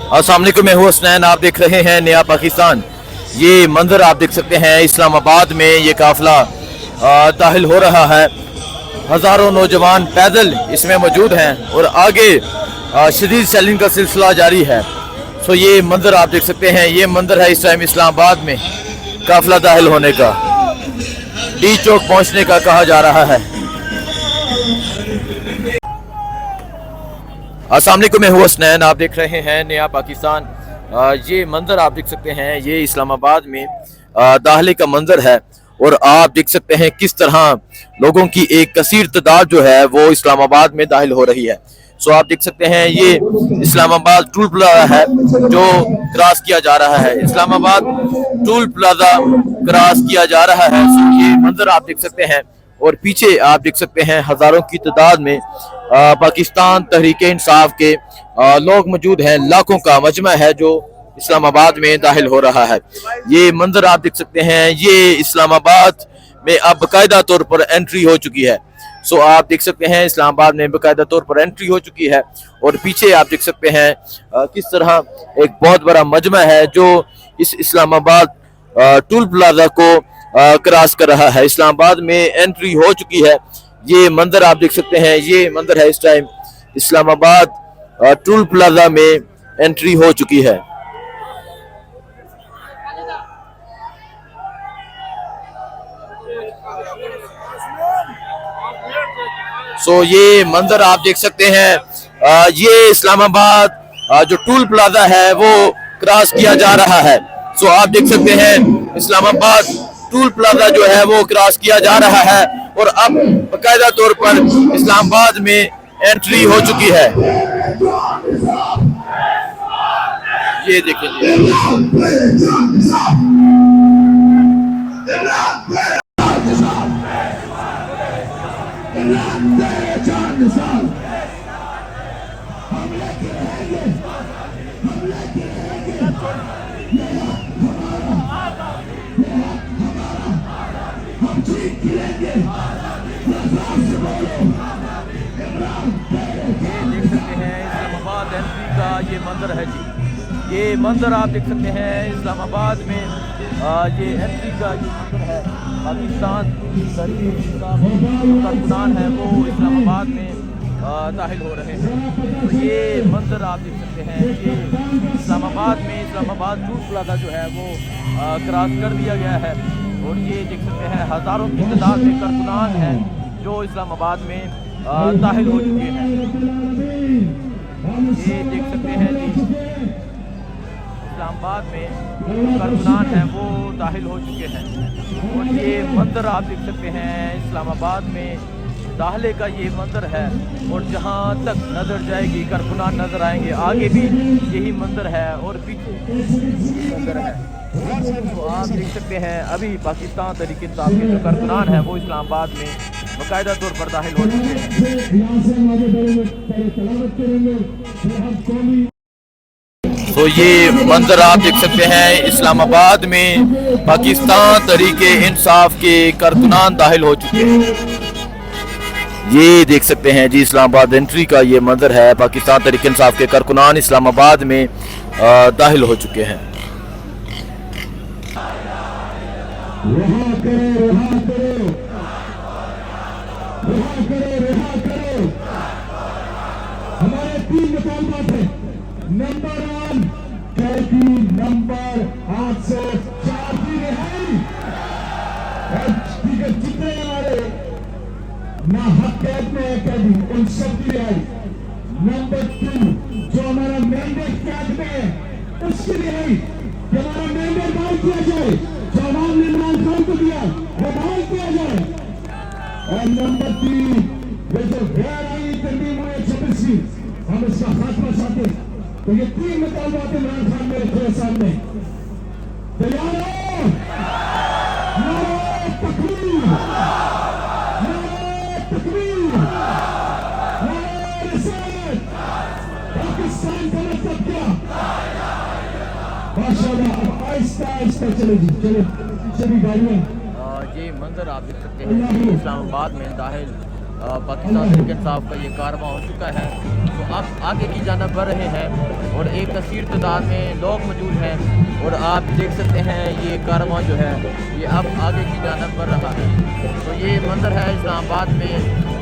अस्सलाम वालेकुम, मैं हूं हसनैन। आप देख रहे हैं नया पाकिस्तान। ये मंजर आप देख सकते हैं इस्लामाबाद में ये काफिला दाखिल हो रहा है। हज़ारों नौजवान पैदल इसमें मौजूद हैं और आगे शदीद सेलिंग का सिलसिला जारी है। सो ये मंजर आप देख सकते हैं, ये मंजर है इस टाइम इस्लामाबाद में काफिला दाखिल होने का, डी चौक पहुंचने का कहा जा रहा है। अस्सलाम वालेकुम, मैं हूं हसनैन। आप देख रहे हैं नया पाकिस्तान। ये मंजर आप देख सकते हैं, ये इस्लामाबाद में दाखिले का मंजर है और आप देख सकते हैं किस तरह लोगों की एक कसीर तादाद जो है वो इस्लामाबाद में दाखिल हो रही है। सो आप देख सकते हैं ये इस्लामाबाद टूल प्लाजा है जो क्रॉस किया जा रहा है। इस्लामाबाद टूल प्लाजा क्रॉस किया जा रहा है। सो ये मंजर आप देख सकते हैं और पीछे आप देख सकते हैं हजारों की तादाद में पाकिस्तान तहरीक इंसाफ के लोग मौजूद हैं। लाखों का मजमा है जो इस्लामाबाद में दाखिल हो रहा है। ये मंजर आप देख सकते हैं, ये इस्लामाबाद में अब बाकायदा तौर पर एंट्री हो चुकी है। सो आप देख सकते हैं इस्लामाबाद में बाकायदा तौर पर एंट्री हो चुकी है और पीछे आप देख सकते हैं किस तरह एक बहुत बड़ा मजमा है जो इस इस्लामाबाद टूल प्लाजा को क्रॉस कर रहा है। इस्लामाबाद में एंट्री हो चुकी है। ये मंजर आप देख सकते हैं, ये मंजर है इस टाइम इस्लामाबाद टूल प्लाजा में एंट्री हो चुकी है। सो ये मंजर आप देख सकते हैं, ये इस्लामाबाद जो टूल प्लाजा है वो क्रॉस किया जा रहा है। सो आप देख सकते हैं इस्लामाबाद टूल प्लाजा जो है वो क्रॉस किया जा रहा है और अब बाकायदा तौर पर इस्लामाबाद में एंट्री हो चुकी है। ये देखिए, ये मंजर है जी। ये मंजर आप देख सकते हैं इस्लामाबाद में ये एंट्री का ये मंजर है। पाकिस्तान कारकुनान है वो इस्लामाबाद में दाखिल हो रहे हैं। तो ये मंजर आप देख सकते हैं, ये इस्लामाबाद में इस्लामाबाद टूल प्लाजा जो है वो क्रॉस कर दिया गया है और ये देख सकते हैं हज़ारों की तादाद में कारकुनान हैं जो इस्लामाबाद में दाखिल हो चुके हैं। ये देख सकते हैं जी, इस्लामाबाद में कारकुनान हैं वो दाखिल हो चुके हैं और ये मंजर आप देख सकते हैं इस्लामाबाद में दाखिले का ये मंजर है और जहाँ तक नजर जाएगी कारकुनान नजर आएंगे। आगे भी यही मंजर है और पीछे मंजर है। तो आप देख सकते हैं अभी पाकिस्तान तहरीक इंसाफ के जो कारकुनान हैं वो इस्लामाबाद में बाकायदा तौर पर दाखिल हो चुके हैं। तो ये मंजर आप देख सकते हैं इस्लामाबाद में पाकिस्तान तहरीक इंसाफ के कारकुनान दाखिल हो चुके हैं। ये देख सकते हैं जी इस्लामाबाद एंट्री का ये मंजर है। पाकिस्तान तहरीक इंसाफ के कारकुनान इस्लामाबाद में दाखिल हो चुके हैं। हमारे 3 मुतालबात है। नंबर 1 कैदी नंबर 804 की रिहाई और जितने हमारे ना हक कैद में है कैदी उन सब की रिहाई। नंबर 2 जो हमारा मैंडेट कैद में है उसकी रिहाई, कि हमारा मैंडेट बहाल किया जाए, जो अवाम ने इमरान खान को दिया वो बहाल किया जाए। और नंबर 3 ये जो गैर आईनी तरमीम हुई 26 की हम इसका खात्मा चाहते हैं। तो ये 3 मुतालबात इमरान खान मेरे खुले सामने तैयार हो। नारे तकबीर, नारे तकबीर, नारे रिसालत, पाकिस्तान का मतलब क्या? माशाअल्लाह, अब आहिस्ता आहिस्ता चले जी, चले सभी गाड़ियां। ये मंजर आप देख सकते हैं इस्लामाबाद में दाखिल पाकिस्तान तहरीक इंसाफ का ये कारवां हो चुका है। तो अब आगे की जानिब बढ़ रहे हैं और एक कसीर तादाद में लोग मौजूद हैं और आप देख सकते हैं ये कारवां जो है ये अब आगे की जानिब बढ़ रहा है। तो ये मंजर है इस्लामाबाद में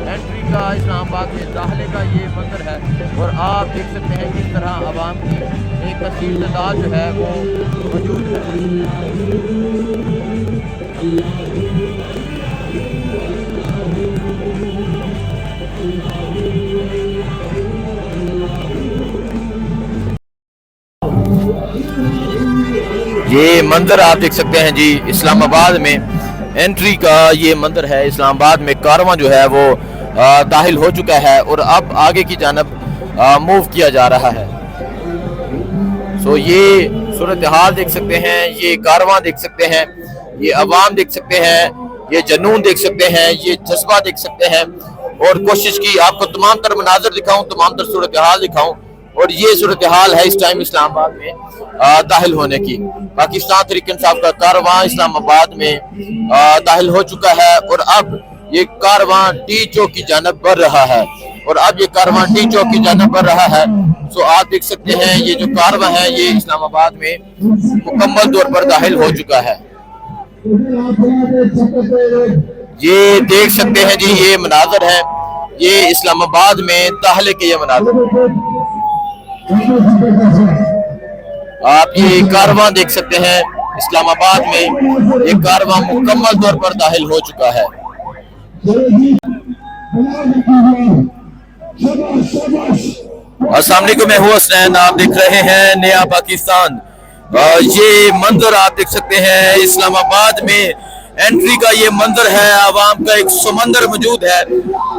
एंट्री का, इस्लामाबाद में दाखिले का ये मंजर है और आप देख सकते हैं किस तरह आवाम की एक कसीर तादाद जो है वो मौजूद है। ये मंजर आप देख सकते हैं जी, इस्लामाबाद में एंट्री का ये मंजर है। इस्लामाबाद में कारवां जो है वो दाखिल हो चुका है और अब आगे की जानब मूव किया जा रहा है। सो ये सूरत हाल देख सकते हैं, ये कारवां देख सकते हैं, ये अवाम देख सकते हैं, ये जनून देख सकते हैं, ये जज्बा देख सकते हैं और कोशिश की आपको तमाम तर मनाजर दिखाऊं, तमाम तर सूरत हाल दिखाऊं और ये सूरत हाल है इस टाइम इस्लामाबाद में दाखिल होने की। पाकिस्तान तहरीक इंसाफ का कारवां इस्लामाबाद में दाखिल हो चुका है और अब ये कारवां टी चौक की जानब बढ़ रहा है और अब ये कारवां टी चौक की जानब बढ़ रहा है। सो आप देख सकते हैं ये जो कारवां है ये इस्लामाबाद में मुकम्मल तौर पर दाखिल हो चुका है। ये देख सकते हैं जी, ये मनाजर है, ये इस्लामाबाद में दाखिले के ये मनाजर, आप ये कारवां देख सकते हैं। इस्लामाबाद में ये कारवां मुकम्मल तौर पर दाखिल हो चुका है। अस्सलाम वालेकुम, मैं हूं हसनैन, आप देख रहे हैं नया पाकिस्तान। ये मंजर आप देख सकते हैं इस्लामाबाद में एंट्री का ये मंजर है, आवाम का एक समंदर मौजूद है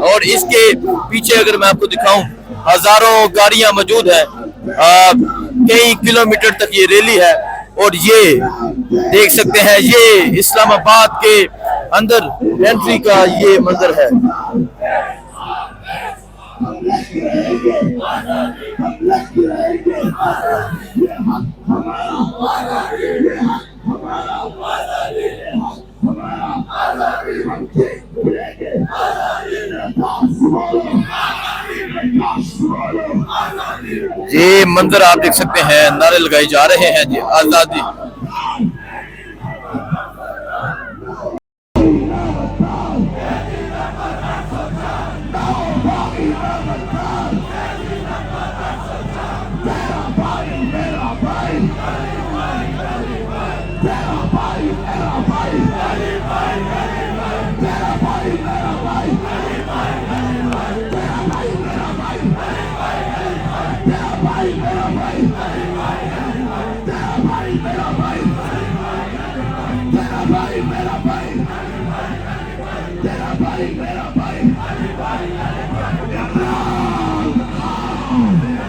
और इसके पीछे अगर मैं आपको दिखाऊं हजारों गाड़ियां मौजूद है, कई किलोमीटर तक ये रैली है और ये देख सकते हैं ये इस्लामाबाद के अंदर एंट्री का ये मंजर है। ये मंजर आप देख सकते हैं, नारे लगाए जा रहे हैं जी, आजादी।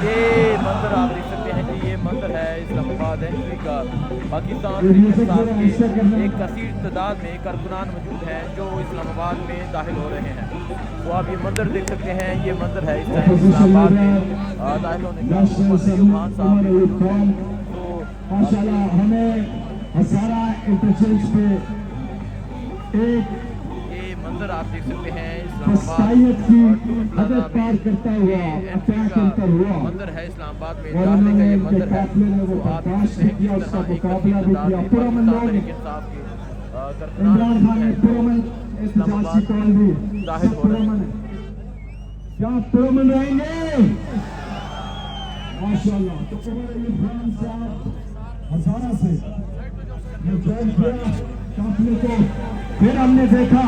ये मंजर आप देख सकते हैं कि ये मंजर है इस्लामाबाद एंट्री का। पाकिस्तान तहरीक इंसाफ के एक कसीर तादाद में कारकुनान मौजूद हैं जो इस्लामाबाद में दाखिल हो रहे हैं। तो आप ये मंजर देख सकते हैं, ये मंजर है इस टाइम इस्लामाबाद में दाखिल होने का। खान साहब भी मौजूद हैं। तो माशाल्लाह हमें हजारा इंटरचेंज पे एक मंजर आप देख सकते हैं इस्लामाबाद की हद पार करता हुआ अटैक करता हुआ मंजर है इस्लामाबाद में दाखिले का ये मंजर है। तो आप देख सकते हैं किस तरह एक कसीर तादाद में पाकिस्तान तहरीक इंसाफ के इमरान खान ने पुरमन एहतजाज कॉल दी, दाखिल हो रहे हैं। क्या पुरमन रहेंगे माशाल्लाह। तो इमरान साहब हजारा से ज्वाइन किया काफिले को, फिर हमने देखा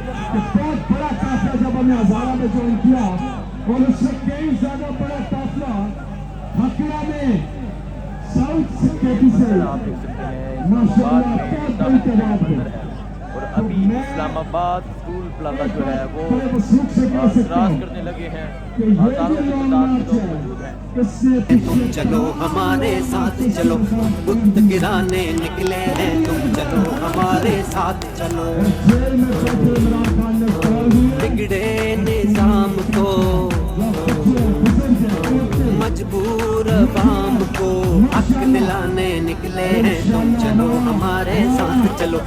कि बहुत बड़ा काफिला जब हमने हजारा में ज्वाइन किया और उससे कई ज्यादा बड़ा काफिला हकीरा में साउथ सिटी से माशाल्लाह बहुत बड़ी तादाद में। और अभी इस्लामाबाद स्कूल प्लाजा जो है वो क्रॉस करने लगे हैं, हजारों की तादाद में लोग मौजूद हैं। तुम चलो हमारे साथ चलो, बुत गिराने निकले हैं, तुम चलो हमारे साथ चलो। बिगड़े निजाम को मजबूर अवाम को हक दिलाने निकले हैं तुम चलो हमारे साथ चलो,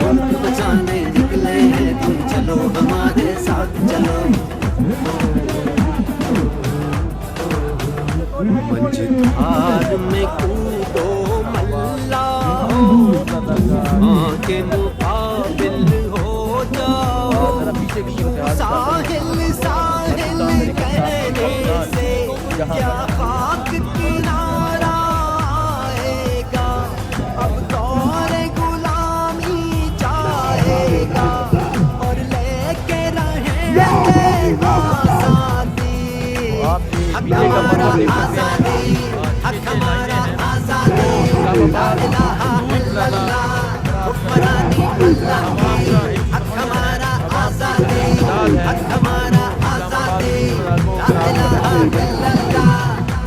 मुल्क बचाने निकले हैं तुम चलो हमारे साथ चलो। मझधार में कूदो मल्लाहो, माँ के मुकाबिल हो जाओ, साहिल साहिल कहने से क्या खाक किनारा आएगा, अब दौर गुलामी जाएगा और लेके रहेंगे आजादी। हक हमारा आजादी, हक हमारा आजादी, ला इलाहा इल्लल्लाह हुक्मरानी अल्लाह की। हक हमारा आजादी, हक